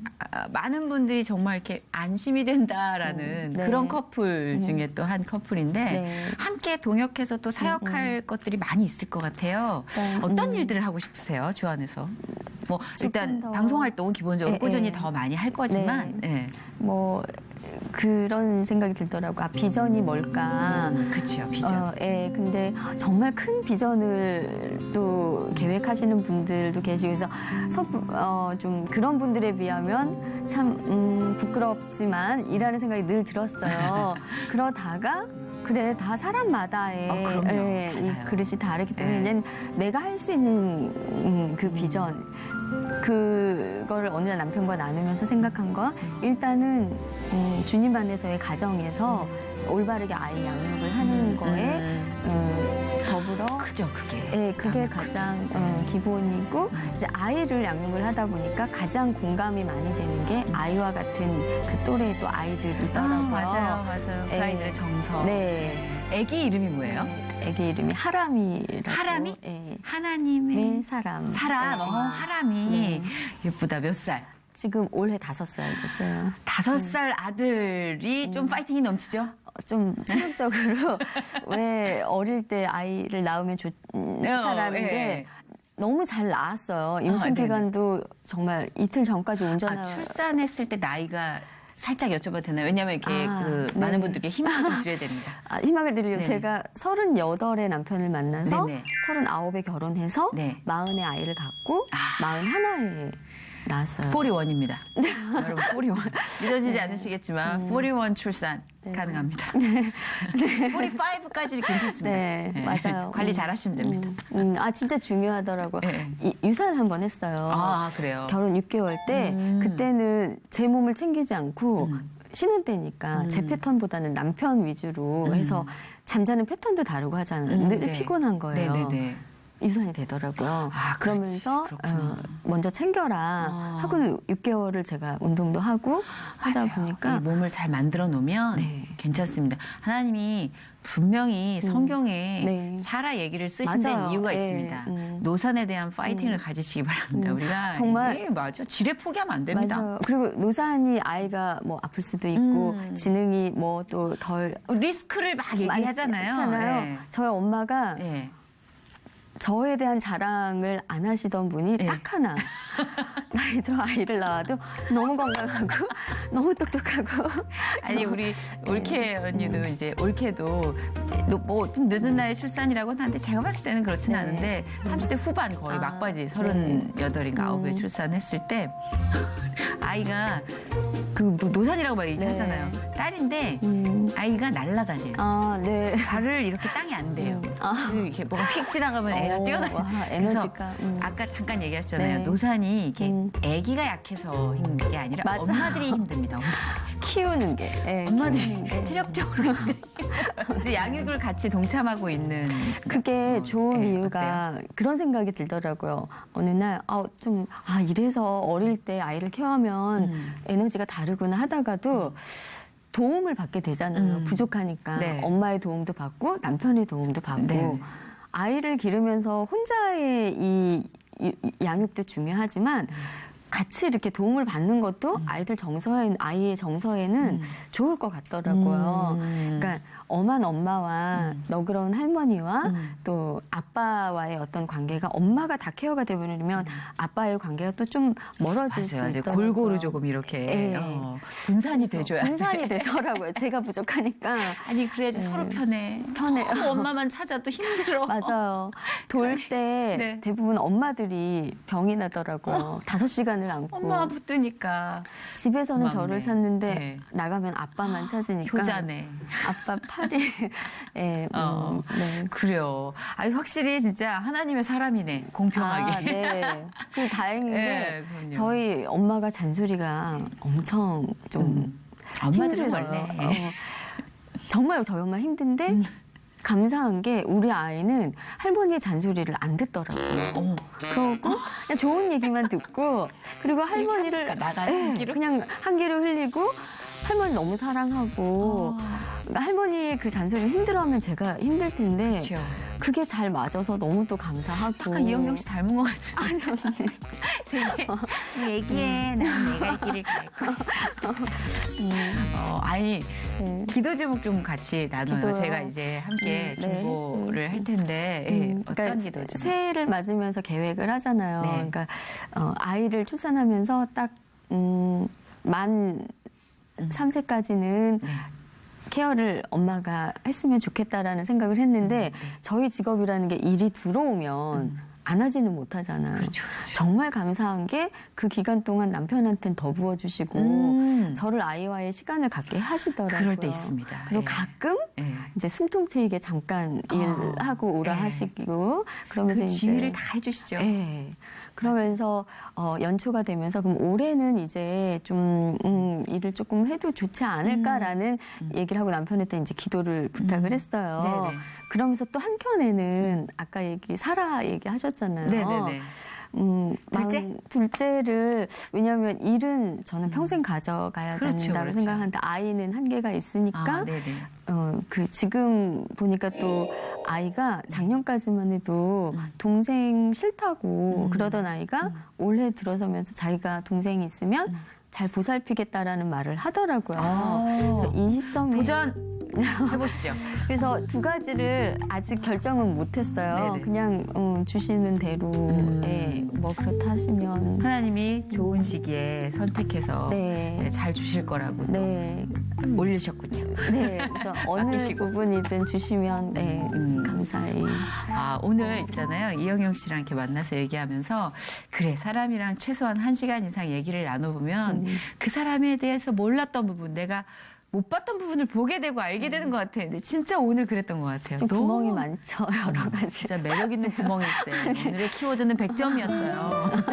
많은 분들이 정말 이렇게 안심이 된다라는 네. 그런 커플 중에 또 한 커플인데 네. 함께 동역해서 또 사역할 것들이 많이 있을 것 같아요. 네. 어떤 일들을 하고 싶으세요, 주 안에서? 뭐 일단 더. 방송 활동은 기본적으로 네, 꾸준히 네. 더 많이 할 거지만 네. 뭐 그런 생각이 들더라고요. 아, 비전이 뭘까? 그렇죠, 비전. 근데 정말 큰 비전을 또 계획하시는 분들도 계시고 그래서 좀 그런 분들에 비하면 참 부끄럽지만 이라는 생각이 늘 들었어요. 그러다가 그래 다 사람마다의 그럼요. 이 달라요. 그릇이 다르기 때문에 네. 이제는 내가 할 수 있는 그 비전 그거를 어느 날 남편과 나누면서 생각한 거 일단은 주님 안에서의 가정에서 올바르게 아이 양육을 하는 거에 더불어 크죠, 그게. 그게 너무 가장 크죠. 기본이고 이제 아이를 양육을 하다 보니까 가장 공감이 많이 되는 게 아이와 같은 그 또래의 또 아이들이더라고요. 맞아요. 그 예. 아이들의 정서. 네. 애기 이름이 뭐예요? 애기 이름이 하람이라고. 하람이? 네. 하나님의 사람. 사람. 네. 하람이 예쁘다. 몇 살? 지금 올해 5살 됐어요. 5살 아들이 좀 파이팅이 넘치죠? 좀 체력적으로 왜 어릴 때 아이를 낳으면 좋다라는 예. 게 너무 잘 낳았어요. 임신 네네. 기간도 정말 이틀 전까지 운전을 출산했을 때 나이가 살짝 여쭤봐도 되나요? 왜냐면 이렇게 네. 많은 분들께 희망을 좀 드려야 됩니다. 희망을 드리려고 네네. 제가 38에 남편을 만나서 네네. 39에 결혼해서 네. 40에 아이를 갖고 41에 낳았어요. 41입니다. 여러분, 41. 믿어지지 않으시겠지만, 41 출산 가능합니다. 45까지 괜찮습니다. 네, 맞아요. 관리 잘 하시면 됩니다. 진짜 중요하더라고요. 네. 유산 한 번 했어요. 그래요? 결혼 6개월 때 그때는 제 몸을 챙기지 않고 쉬는 때니까 제 패턴보다는 남편 위주로 해서 잠자는 패턴도 다르고 하잖아요. 늘 네. 피곤한 거예요. 네네네. 유산이 되더라고요. 그러면서 그렇구나. 먼저 챙겨라 하고는 6개월을 제가 운동도 하고 하다 맞아요. 보니까 이 몸을 잘 만들어 놓으면 네. 괜찮습니다. 하나님이 분명히 성경에 네. 사라 얘기를 쓰신 데는 맞아요. 이유가 네. 있습니다. 노산에 대한 파이팅을 가지시기 바랍니다. 우리가 정말 맞아. 지레 포기하면 안 됩니다. 맞아요. 그리고 노산이 아이가 뭐 아플 수도 있고 지능이 뭐 또 덜 리스크를 막 얘기하잖아요. 많잖아요. 네. 저희 엄마가 네. 저에 대한 자랑을 안 하시던 분이 네. 딱 하나. 나이 들어 아이를 낳아도 너무 건강하고 너무 똑똑하고. 아니 우리 올케 언니도 이제 올케도 뭐 좀 늦은 나이 출산이라고는 하는데 제가 봤을 때는 그렇지는 네. 않은데 30대 후반 거의 막바지 38인가 9에 출산했을 때 아이가 그 노산이라고 막 얘기하잖아요. 딸인데 아이가 날아다녀요. 네. 발을 이렇게 땅이 안 돼요. 이렇게 뭐가 휙 지나가면 애가 뛰어다녀요. 와, 그래서 에너지가. 아까 잠깐 얘기하셨잖아요. 네. 노산이 이게 아기가 약해서 힘든 게 아니라 맞아. 엄마들이 힘듭니다. 키우는 게. 엄마들이 키우는 게. 체력적으로 근데 양육을 같이 동참하고 있는 그게 좋은 네, 이유가 그런 생각이 들더라고요. 어느 날, 이래서 어릴 때 아이를 케어하면 에너지가 다르구나 하다가도 도움을 받게 되잖아요. 부족하니까. 네. 엄마의 도움도 받고 남편의 도움도 받고. 네. 아이를 기르면서 혼자의 이 양육도 중요하지만 같이 이렇게 도움을 받는 것도 아이의 정서에는 좋을 것 같더라고요. 그러니까 엄한 엄마와 너그러운 할머니와 또 아빠와의 어떤 관계가 엄마가 다 케어가 되버리면 아빠의 관계가 또 좀 멀어질 수 맞아요. 있더라고요. 골고루 조금 이렇게 네. 분산이 돼줘야 돼. 분산이 되더라고요. 제가 부족하니까. 아니 그래야지 서로 편해. 편해요. 너무 엄마만 찾아도 힘들어. 맞아요. 돌 때 네. 대부분 엄마들이 병이 나더라고요. 5시간을 안고. 엄마가 붙드니까 집에서는 고맙네. 저를 찾는데 네. 나가면 아빠만 찾으니까. 효자네. 아빠 팔이. 예, 네. 그래요. 아니 확실히 진짜 하나님의 사람이네. 공평하게. 아, 네. 그 다행인 게 네, 그럼요. 저희 엄마가 잔소리가 엄청 좀 엄마들은 힘들어요. 원래. 정말 저희 엄마 힘든데 감사한 게 우리 아이는 할머니의 잔소리를 안 듣더라고요. 그러고 그냥 좋은 얘기만 듣고 그리고 할머니를 나가요, 한 끼로? 그냥 한 귀로 흘리고 할머니 너무 사랑하고 그러니까 할머니 그 잔소리 힘들어하면 제가 힘들 텐데 그렇죠. 그게 잘 맞아서 너무 또 감사하고. 약간 이영경 씨 닮은 것 같아요. 아니, 언니. 되게 얘기해. 난 내가 이 길을 갈 거야. 아니 네. 기도 제목 좀 같이 나눠요. 기도요? 제가 이제 함께 네. 중보를 할 텐데 예, 어떤 그러니까 기도 제목? 새해를 맞으면서 계획을 하잖아요. 네. 그러니까 아이를 출산하면서 딱 만 3세까지는 네. 케어를 엄마가 했으면 좋겠다라는 생각을 했는데 저희 직업이라는 게 일이 들어오면 안 하지는 못하잖아요. 그렇죠, 그렇죠. 정말 감사한 게 그 기간 동안 남편한테는 더 부어주시고 저를 아이와의 시간을 갖게 하시더라고요. 그럴 때 있습니다. 그리고 예. 가끔 예. 이제 숨통 트이게 잠깐 일하고 오라 예. 하시고 그러면서 그 이제 지휘를 다 해주시죠. 예. 그러면서 연초가 되면서 그럼 올해는 이제 좀 일을 조금 해도 좋지 않을까라는 얘기를 하고 남편한테 이제 기도를 부탁을 했어요. 네네. 그러면서 또 한켠에는 아까 사라 얘기하셨잖아요. 네네네. 둘째? 둘째를 왜냐하면 일은 저는 평생 가져가야 그렇죠, 된다고 그렇죠. 생각하는데 아이는 한계가 있으니까 네네. 지금 보니까 또 아이가 작년까지만 해도 동생 싫다고 그러던 아이가 올해 들어서면서 자기가 동생이 있으면 잘 보살피겠다라는 말을 하더라고요. 그래서 이 시점에 도전 해보시죠. 그래서 두 가지를 아직 결정은 못했어요. 네네. 그냥 주시는 대로 뭐 그렇다 하시면 하나님이 좋은 시기에 선택해서 네. 네, 잘 주실 거라고 또 네. 올리셨군요. 네. 그래서 어느 아끼시고. 부분이든 주시면 감사히. 오늘 있잖아요. 이영경 씨랑 이렇게 만나서 얘기하면서 그래 사람이랑 최소한 1시간 이상 얘기를 나눠보면 그 사람에 대해서 몰랐던 부분 내가 못 봤던 부분을 보게 되고 알게 되는 것 같아요. 근데 진짜 오늘 그랬던 것 같아요. 좀 구멍이 너무 많죠. 여러 가지. 진짜 매력 있는 구멍이 있어요. 오늘의 키워드는 100점이었어요.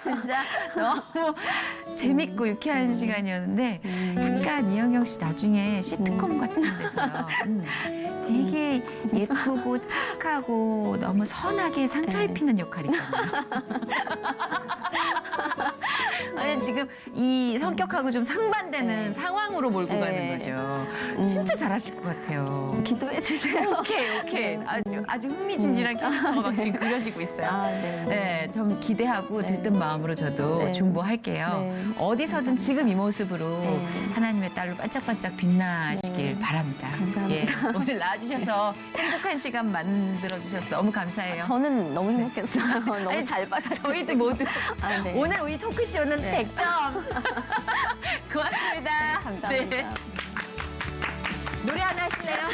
진짜 너무 재밌고 유쾌한 시간이었는데 약간 이영경 씨 나중에 시트콤 같은 데서요. 되게 예쁘고 착하고 너무 선하게 상처 입히는 역할이 있잖아요. 아니, 지금 이 성격하고 좀 상반되는 상황으로 몰고 가는 거죠. 진짜 잘하실 것 같아요. 기도해 주세요. 오케이. 아주 흥미진진한 캐릭터가 막 지금 그려지고 있어요. 아, 네. 네, 좀 기대하고 들뜬 마음으로 저도 네. 중보할게요. 네. 어디서든 지금 이 모습으로 네. 하나님의 딸로 반짝반짝 빛나시길 바랍니다. 감사합니다. 예, 오늘 나와주셔서 행복한 시간 만들어주셔서 너무 감사해요. 저는 너무 행복했어요. 너무 아니, 잘 받아주시고. 저희도 모두 아, 네. 오늘 우리 토크쇼는 100점. 고맙습니다. 감사합니다. 네. 노래 하나 하실래요?